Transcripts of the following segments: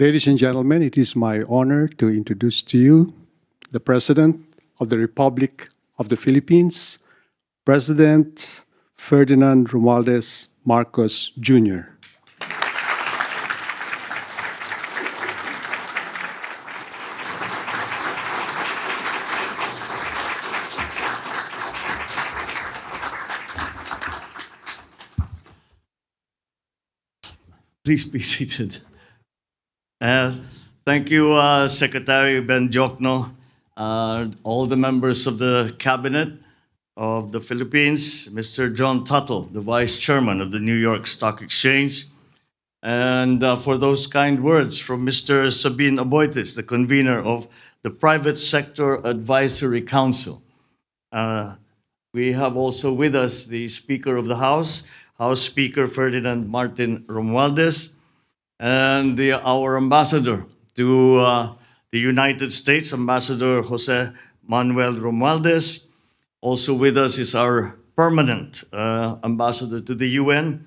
Ladies and gentlemen, it is my honor to introduce to you the President of the Republic of the Philippines, President Ferdinand Romualdez Marcos Jr. Please be seated. Thank you, Secretary Ben Jokno, all the members of the Cabinet of the Philippines, Mr. John Tuttle, the Vice Chairman of the New York Stock Exchange, and for those kind words from Mr. Sabin Aboitis, the convener of the Private Sector Advisory Council. We have also with us the Speaker of the House, House Speaker Ferdinand Martin Romualdez, and our ambassador to the United States, Ambassador Jose Manuel Romualdez. Also with us is our permanent ambassador to the UN,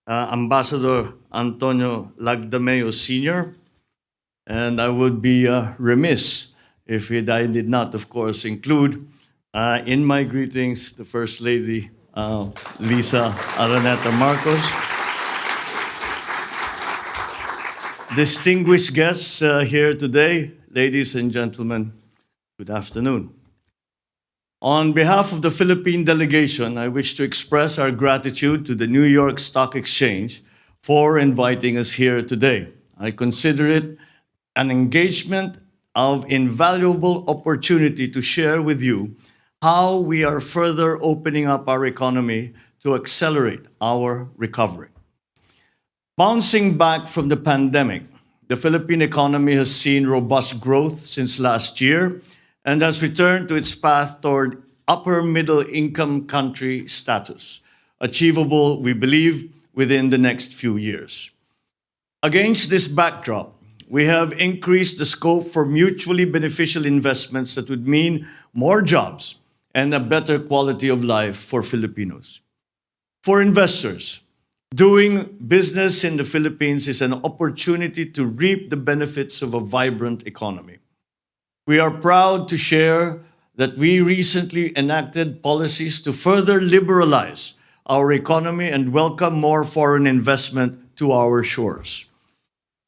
Ambassador Antonio Lagdameo Sr. And I would be remiss if I did not, of course, include in my greetings the First Lady, Lisa Araneta Marcos. Distinguished guests here today, ladies and gentlemen, good afternoon. On behalf of the Philippine delegation, I wish to express our gratitude to the New York Stock Exchange for inviting us here today. I consider it an engagement of invaluable opportunity to share with you how we are further opening up our economy to accelerate our recovery. Bouncing back from the pandemic, the Philippine economy has seen robust growth since last year and has returned to its path toward upper middle income country status, achievable, we believe, within the next few years. Against this backdrop, we have increased the scope for mutually beneficial investments that would mean more jobs and a better quality of life for Filipinos. For investors, doing business in the Philippines is an opportunity to reap the benefits of a vibrant economy. We are proud to share that we recently enacted policies to further liberalize our economy and welcome more foreign investment to our shores.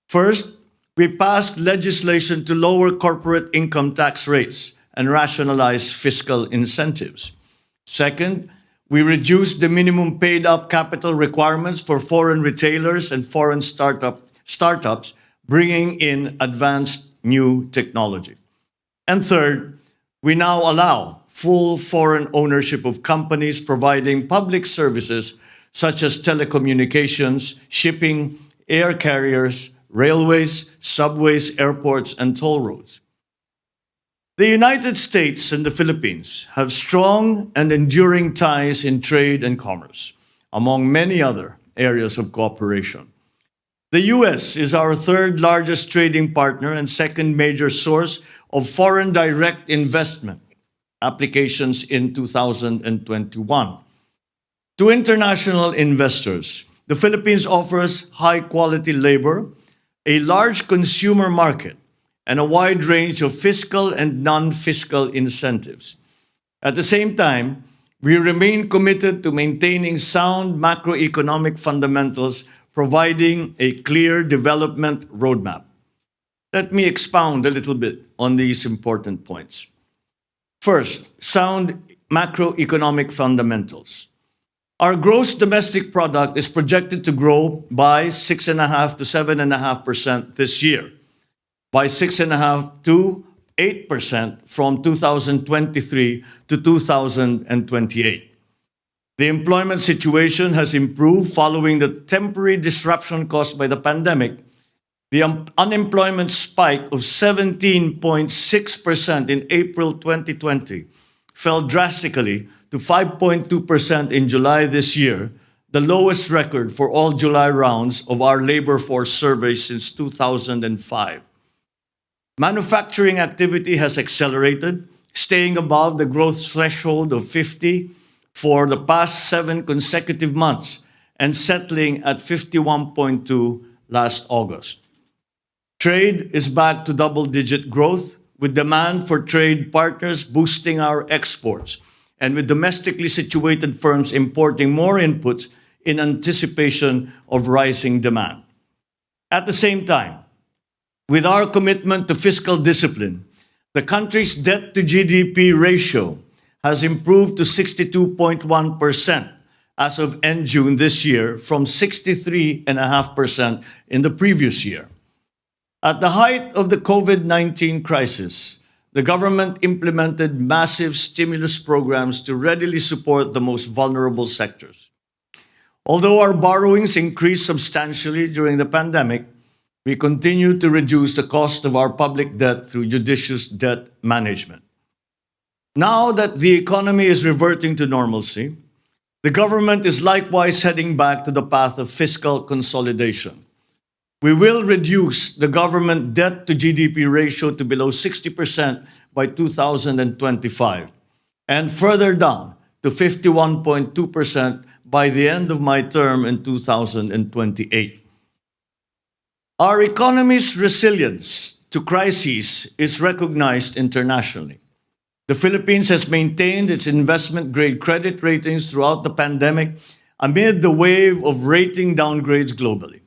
First, we passed legislation to lower corporate income tax rates and rationalize fiscal incentives. Second, we reduced the minimum paid-up capital requirements for foreign retailers and foreign startups, bringing in advanced new technology. And third, we now allow full foreign ownership of companies providing public services such as telecommunications, shipping, air carriers, railways, subways, airports, and toll roads. The United States and the Philippines have strong and enduring ties in trade and commerce, among many other areas of cooperation. The US is our third largest trading partner and second major source of foreign direct investment applications in 2021. To international investors, the Philippines offers high-quality labor, a large consumer market, and a wide range of fiscal and non-fiscal incentives. At the same time, we remain committed to maintaining sound macroeconomic fundamentals, providing a clear development roadmap. Let me expound a little bit on these important points. First, sound macroeconomic fundamentals. Our gross domestic product is projected to grow by 6.5% to 7.5% this year, by 6.5% to 8% from 2023 to 2028. The employment situation has improved following the temporary disruption caused by the pandemic. The unemployment spike of 17.6% in April 2020 fell drastically to 5.2% in July this year, the lowest record for all July rounds of our labor force survey since 2005. Manufacturing activity has accelerated, staying above the growth threshold of 50 for the past 7 consecutive months and settling at 51.2 last August. Trade is back to double-digit growth, with demand for trade partners boosting our exports, and with domestically situated firms importing more inputs in anticipation of rising demand. At the same time, with our commitment to fiscal discipline, the country's debt to GDP ratio has improved to 62.1% as of end June this year from 63.5% in the previous year. At the height of the COVID-19 crisis, the government implemented massive stimulus programs to readily support the most vulnerable sectors. Although our borrowings increased substantially during the pandemic, we continue to reduce the cost of our public debt through judicious debt management. Now that the economy is reverting to normalcy, the government is likewise heading back to the path of fiscal consolidation. We will reduce the government debt to GDP ratio to below 60% by 2025 and further down to 51.2% by the end of my term in 2028. Our economy's resilience to crises is recognized internationally. The Philippines has maintained its investment-grade credit ratings throughout the pandemic amid the wave of rating downgrades globally.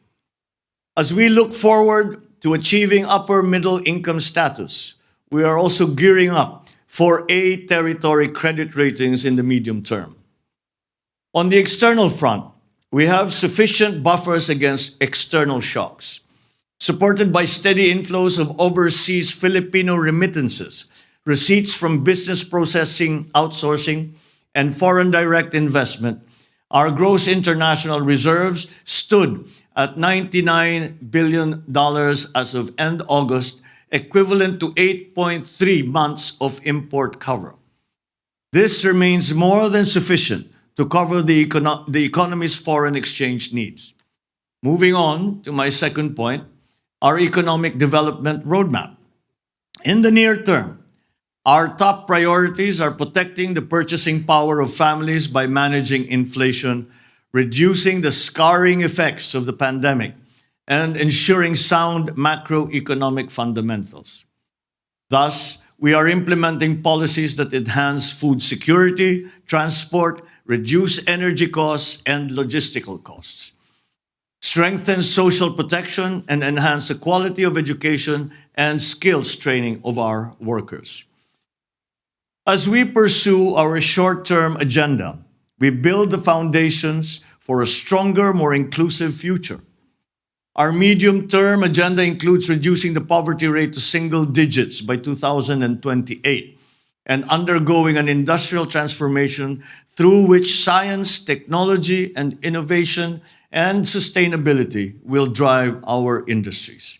As we look forward to achieving upper middle income status, we are also gearing up for A territory credit ratings in the medium term. On the external front, we have sufficient buffers against external shocks, supported by steady inflows of overseas Filipino remittances, receipts from business processing, outsourcing, and foreign direct investment. Our gross international reserves stood at $99 billion as of end August, equivalent to 8.3 months of import cover. This remains more than sufficient to cover the economy's foreign exchange needs. Moving on to my second point, our economic development roadmap. In the near term, our top priorities are protecting the purchasing power of families by managing inflation, reducing the scarring effects of the pandemic, and ensuring sound macroeconomic fundamentals. Thus, we are implementing policies that enhance food security, transport, reduce energy costs and logistical costs, strengthen social protection, and enhance the quality of education and skills training of our workers. As we pursue our short-term agenda, we build the foundations for a stronger, more inclusive future. Our medium-term agenda includes reducing the poverty rate to single digits by 2028 and undergoing an industrial transformation through which science, technology, and innovation and sustainability will drive our industries.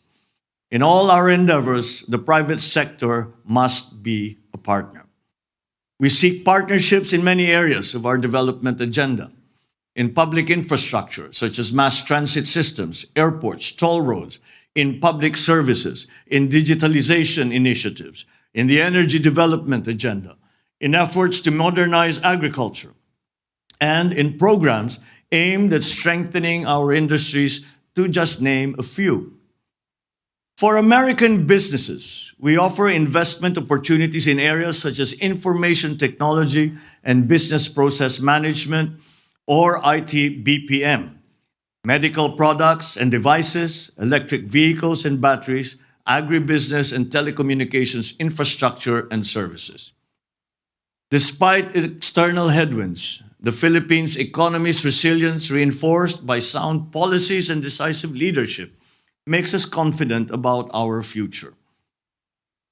In all our endeavors, the private sector must be a partner. We seek partnerships in many areas of our development agenda. In public infrastructure, such as mass transit systems, airports, toll roads, in public services, in digitalization initiatives, in the energy development agenda, in efforts to modernize agriculture, and in programs aimed at strengthening our industries, to just name a few. For American businesses, we offer investment opportunities in areas such as information technology and business process management, or IT BPM, medical products and devices, electric vehicles and batteries, agribusiness and telecommunications infrastructure and services. Despite external headwinds, the Philippines' economy's resilience, reinforced by sound policies and decisive leadership, makes us confident about our future.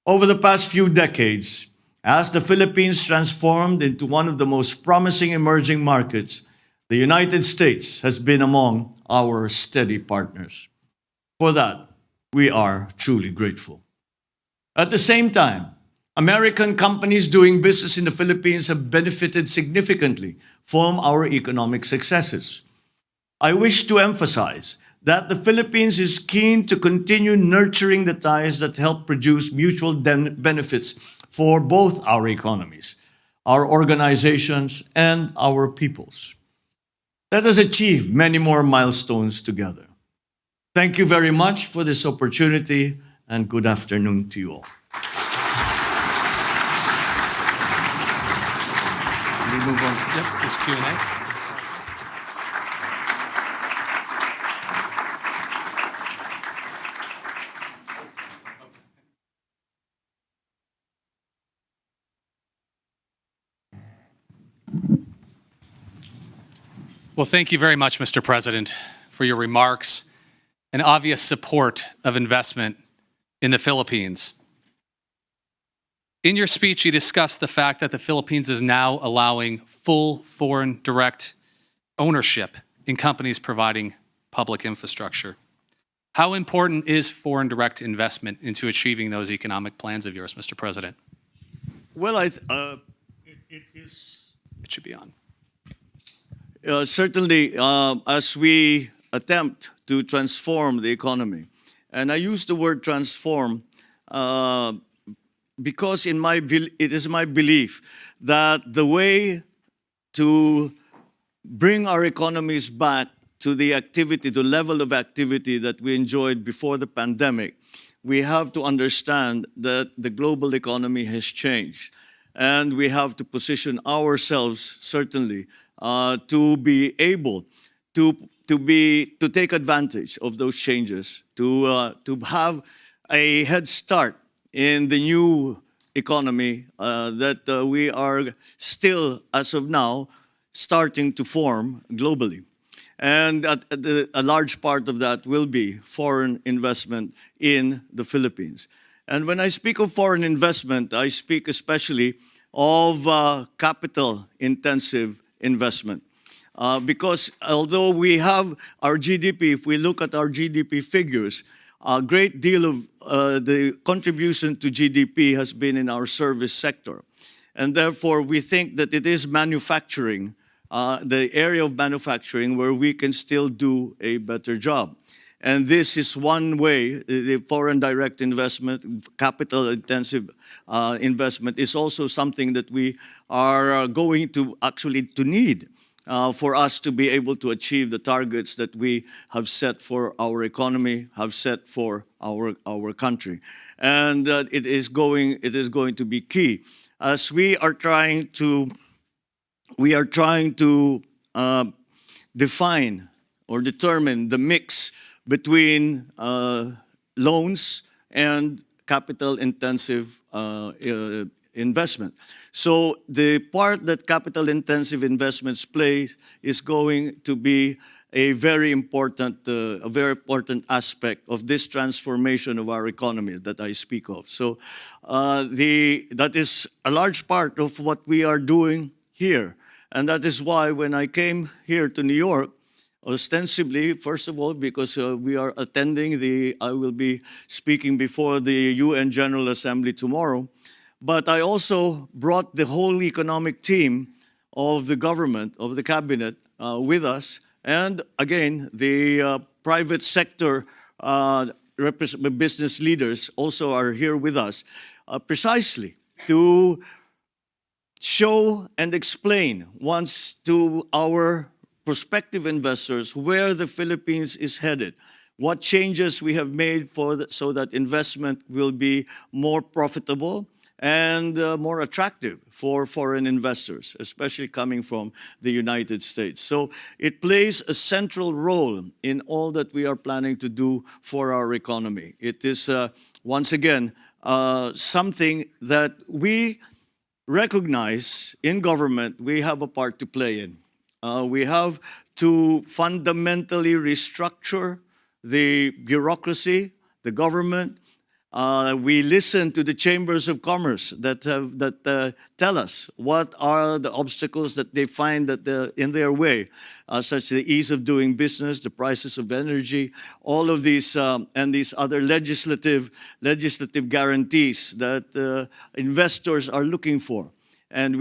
Over the past few decades, as the Philippines transformed into one of the most promising emerging markets, the United States has been among our steady partners. For that, we are truly grateful. At the same time, American companies doing business in the Philippines have benefited significantly from our economic successes. I wish to emphasize that the Philippines is keen to continue nurturing the ties that help produce mutual benefits for both our economies, our organizations, and our peoples. Let us achieve many more milestones together. Thank you very much for this opportunity, and good afternoon to you all. We move on. Yep, it's Q&A. Well, thank you very much, Mr. President, for your remarks and obvious support of investment in the Philippines. In your speech, you discussed the fact that the Philippines is now allowing full foreign direct ownership in companies providing public infrastructure. How important is foreign direct investment into achieving those economic plans of yours, Mr. President? Well, it is It should be on. certainly as we attempt to transform the economy. And I use the word transform because it is my belief that the way to bring our economies back to the activity, the level of activity that we enjoyed before the pandemic, we have to understand that the global economy has changed. And we have to position ourselves, certainly, to be able to take advantage of those changes, to have a head start in the new economy that we are still, as of now, starting to form globally. And a large part of that will be foreign investment in the Philippines. And when I speak of foreign investment, I speak especially of capital-intensive investment. Because although we have our GDP, if we look at our GDP figures, a great deal of the contribution to GDP has been in our service sector. And therefore, we think that it is manufacturing, the area of manufacturing where we can still do a better job. And this is one way, the foreign direct investment, capital-intensive investment is also something that we are going to actually need for us to be able to achieve the targets that we have set for our economy, have set for our country. And it is going to be key. As we are trying to define or determine the mix between loans and capital-intensive investment. So the part that capital-intensive investments play is going to be a very important aspect of this transformation of our economy that I speak of. So that is a large part of what we are doing here. And that is why when I came here to New York, ostensibly, first of all, because we are attending I will be speaking before the UN General Assembly tomorrow, but I also brought the whole economic team of the government, of the cabinet, with us. And again, the private sector business leaders also are here with us, precisely to show and explain once to our prospective investors where the Philippines is headed, what changes we have made so that investment will be more profitable and more attractive for foreign investors, especially coming from the United States. So it plays a central role in all that we are planning to do for our economy. It is, once again, something that we recognize in government we have a part to play in. We have to fundamentally restructure the bureaucracy, the government. We listen to the chambers of commerce that tell us what are the obstacles that they find that in their way, such as the ease of doing business, the prices of energy, all of these and these other legislative guarantees that investors are looking for. And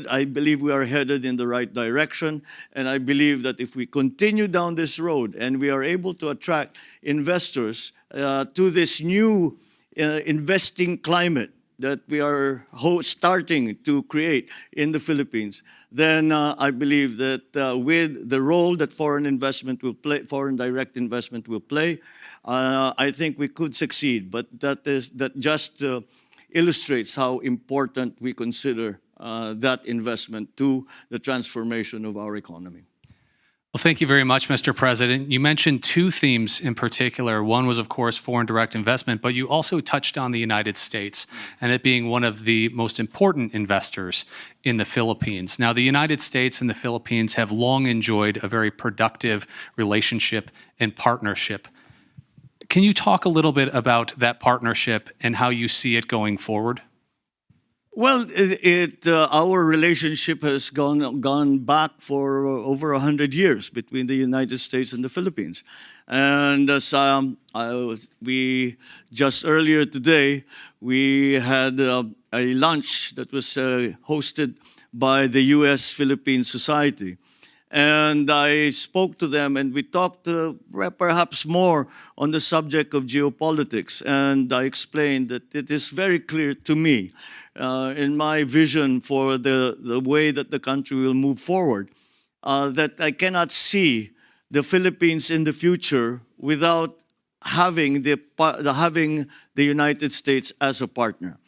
I believe we are headed in the right direction. And I believe that if we continue down this road and we are able to attract investors to this new investing climate that we are starting to create in the Philippines, then I believe that with the role that foreign direct investment will play, I think we could succeed. But that just illustrates how important we consider that investment to the transformation of our economy. Well, thank you very much, Mr. President. You mentioned two themes in particular. One was, of course, foreign direct investment, but you also touched on the United States and it being one of the most important investors in the Philippines. Now, the United States and the Philippines have long enjoyed a very productive relationship and partnership. Can you talk a little bit about that partnership and how you see it going forward? Well, our relationship has gone back for over 100 years between the United States and the Philippines. And as we just earlier today, we had a lunch that was hosted by the U.S.-Philippine Society. And I spoke to them and we talked perhaps more on the subject of geopolitics. And I explained that it is very clear to me in my vision for the way that the country will move forward, that I cannot see the Philippines in the future without having the United States as a partner.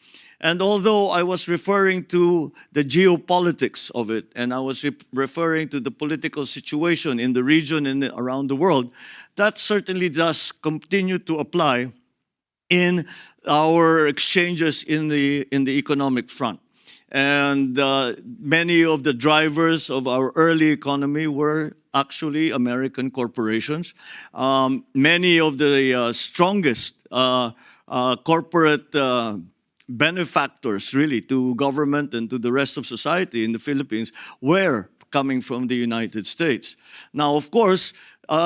And although I was referring to the geopolitics of it, and I was referring to the political situation in the region and around the world, that certainly does continue to apply in our exchanges in the economic front. And many of the drivers of our early economy were actually American corporations. Many of the strongest corporate benefactors, really, to government and to the rest of society in the Philippines were coming from the United States. Now, of course,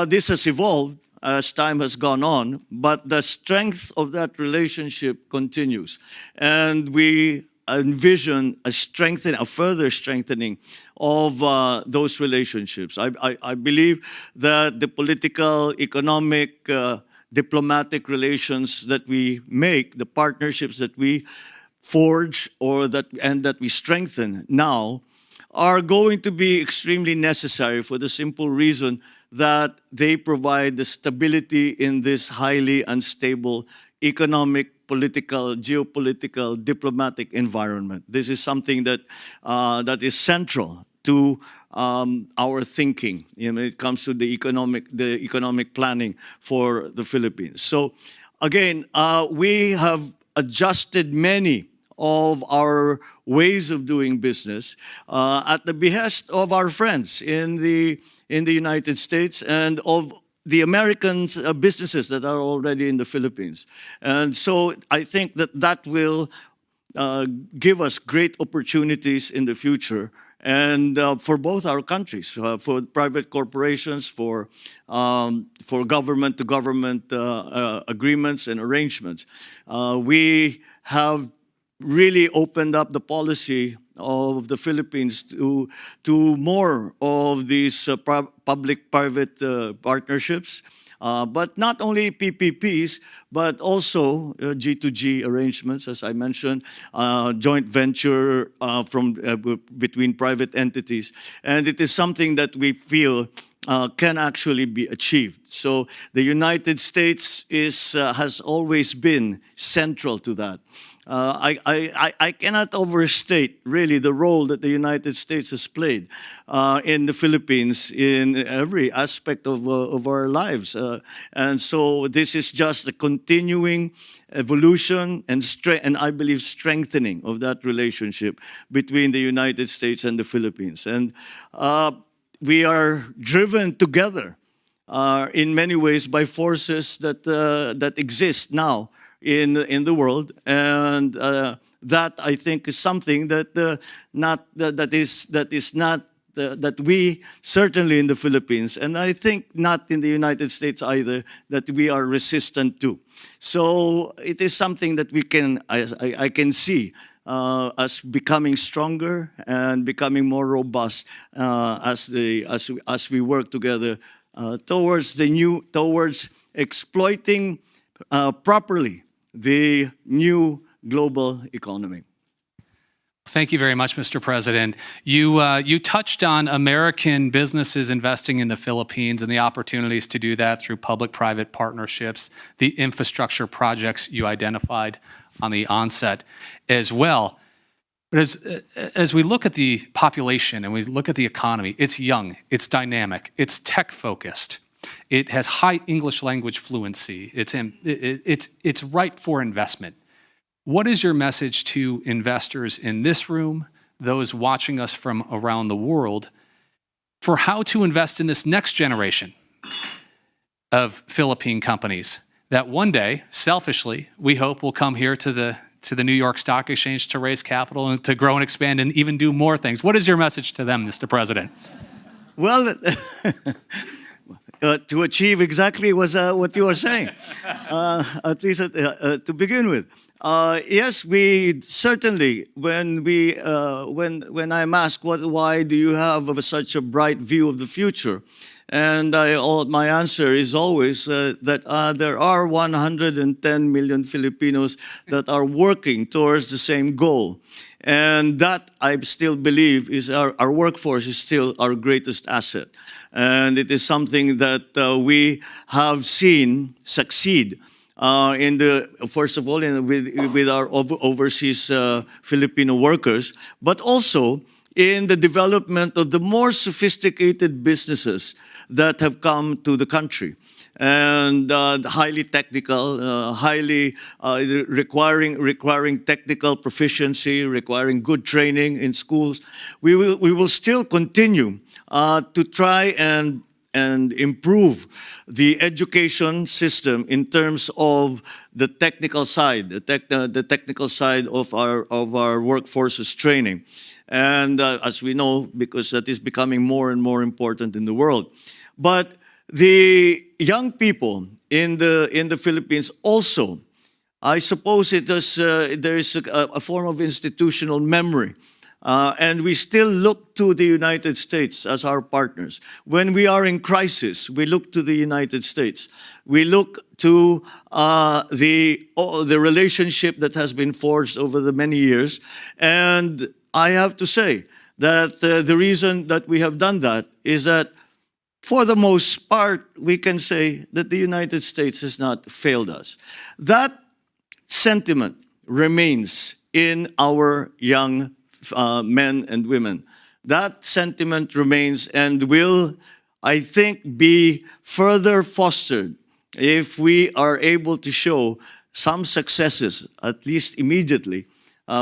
this has evolved as time has gone on, but the strength of that relationship continues. And we envision a further strengthening of those relationships. I believe that the political, economic, diplomatic relations that we make, the partnerships that we forge and that we strengthen now, are going to be extremely necessary for the simple reason that they provide the stability in this highly unstable economic, political, geopolitical, diplomatic environment. This is something that is central to our thinking when it comes to the economic planning for the Philippines. So again, we have adjusted many of our ways of doing business at the behest of our friends in the United States and of the American businesses that are already in the Philippines. And so I think that will give us great opportunities in the future, and for both our countries, for private corporations, for government-to-government agreements and arrangements. We have really opened up the policy of the Philippines to more of these public-private partnerships, but not only PPPs, but also G2G arrangements, as I mentioned, joint venture between private entities. And it is something that we feel can actually be achieved. So the United States has always been central to that. I cannot overstate really the role that the United States has played in the Philippines in every aspect of our lives. And so this is just a continuing evolution and I believe strengthening of that relationship between the United States and the Philippines. And we are driven together in many ways by forces that exist now in the world, and that I think is something that we certainly in the Philippines, and I think not in the United States either, that we are resistant to. So it is something that I can see as becoming stronger and becoming more robust as we work together towards exploiting properly the new global economy. Thank you very much, Mr. President. You touched on American businesses investing in the Philippines and the opportunities to do that through public-private partnerships, the infrastructure projects you identified on the onset as well. But as we look at the population and we look at the economy, it's young, it's dynamic, it's tech-focused, it has high English language fluency, it's ripe for investment. What is your message to investors in this room, those watching us from around the world, for how to invest in this next generation of Philippine companies that one day, selfishly, we hope will come here to the New York Stock Exchange to raise capital and to grow and expand and even do more things? What is your message to them, Mr. President? Well, to achieve exactly what you are saying, at least to begin with. Yes, we certainly, when I'm asked why do you have such a bright view of the future, and my answer is always that there are 110 million Filipinos that are working towards the same goal. And that, I still believe, is our workforce is still our greatest asset. And it is something that we have seen succeed first of all, with our overseas Filipino workers, but also in the development of the more sophisticated businesses that have come to the country. And highly technical, highly requiring technical proficiency, requiring good training in schools. We will still continue to try and improve the education system in terms of the technical side, the technical side of our workforce's training. And as we know, because that is becoming more and more important in the world. But the young people in the Philippines also, I suppose there is a form of institutional memory. And we still look to the United States as our partners. When we are in crisis, we look to the United States. We look to the relationship that has been forged over the many years. And I have to say that the reason that we have done that is that for the most part, we can say that the United States has not failed us. That sentiment remains in our young men and women. That sentiment remains and will, I think, be further fostered if we are able to show some successes, at least immediately.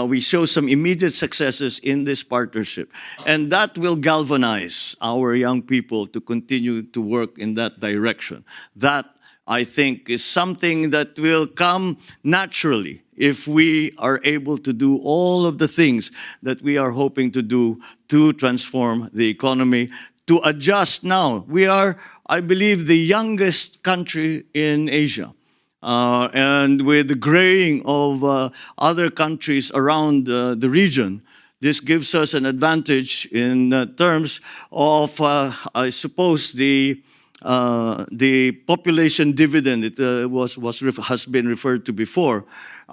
We show some immediate successes in this partnership. And that will galvanize our young people to continue to work in that direction. That, I think, is something that will come naturally if we are able to do all of the things that we are hoping to do to transform the economy, to adjust now. We are, I believe, the youngest country in Asia. And with the graying of other countries around the region, this gives us an advantage in terms of, I suppose, the population dividend. It has been referred to before.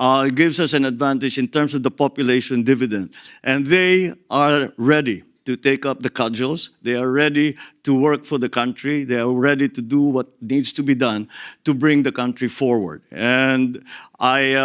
It gives us an advantage in terms of the population dividend, and they are ready to take up the cudgels. They are ready to work for the country. They are ready to do what needs to be done to bring the country forward. And I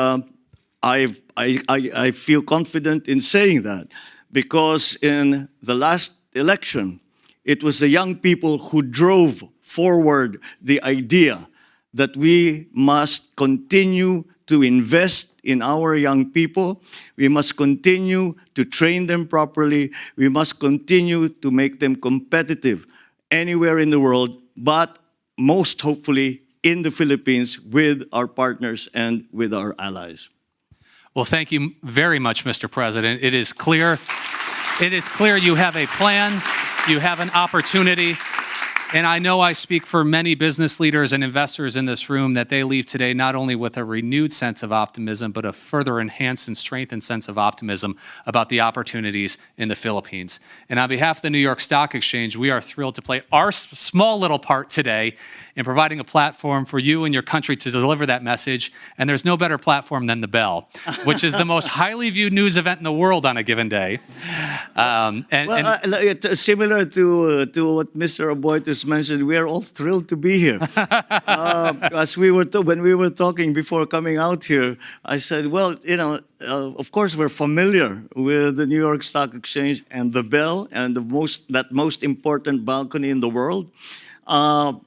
feel confident in saying that because in the last election, it was the young people who drove forward the idea that we must continue to invest in our young people. We must continue to train them properly. We must continue to make them competitive anywhere in the world, but most hopefully in the Philippines with our partners and with our allies. Well, thank you very much, Mr. President. It is clear you have a plan, you have an opportunity, And I know I speak for many business leaders and investors in this room that they leave today not only with a renewed sense of optimism, but a further enhanced and strengthened sense of optimism about the opportunities in the Philippines. And on behalf of the New York Stock Exchange, we are thrilled to play our small little part today in providing a platform for you and your country to deliver that message. And there's no better platform than the Bell, which is the most highly viewed news event in the world on a given day. Similar to what Mr. Aboitis mentioned, we are all thrilled to be here. As when we were talking before coming out here, I said, well, of course we're familiar with the New York Stock Exchange and the Bell and that most important balcony in the world. But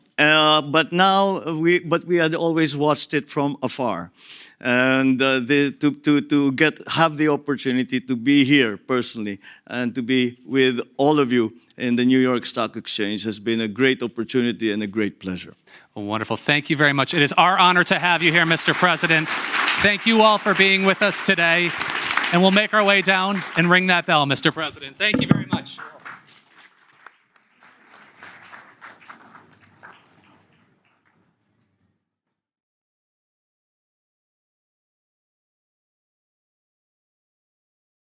we had always watched it from afar, and to have the opportunity to be here personally and to be with all of you in the New York Stock Exchange has been a great opportunity and a great pleasure. Well, wonderful. Thank you very much. It is our honor to have you here, Mr. President. Thank you all for being with us today, and we'll make our way down and ring that bell, Mr. President. Thank you very much.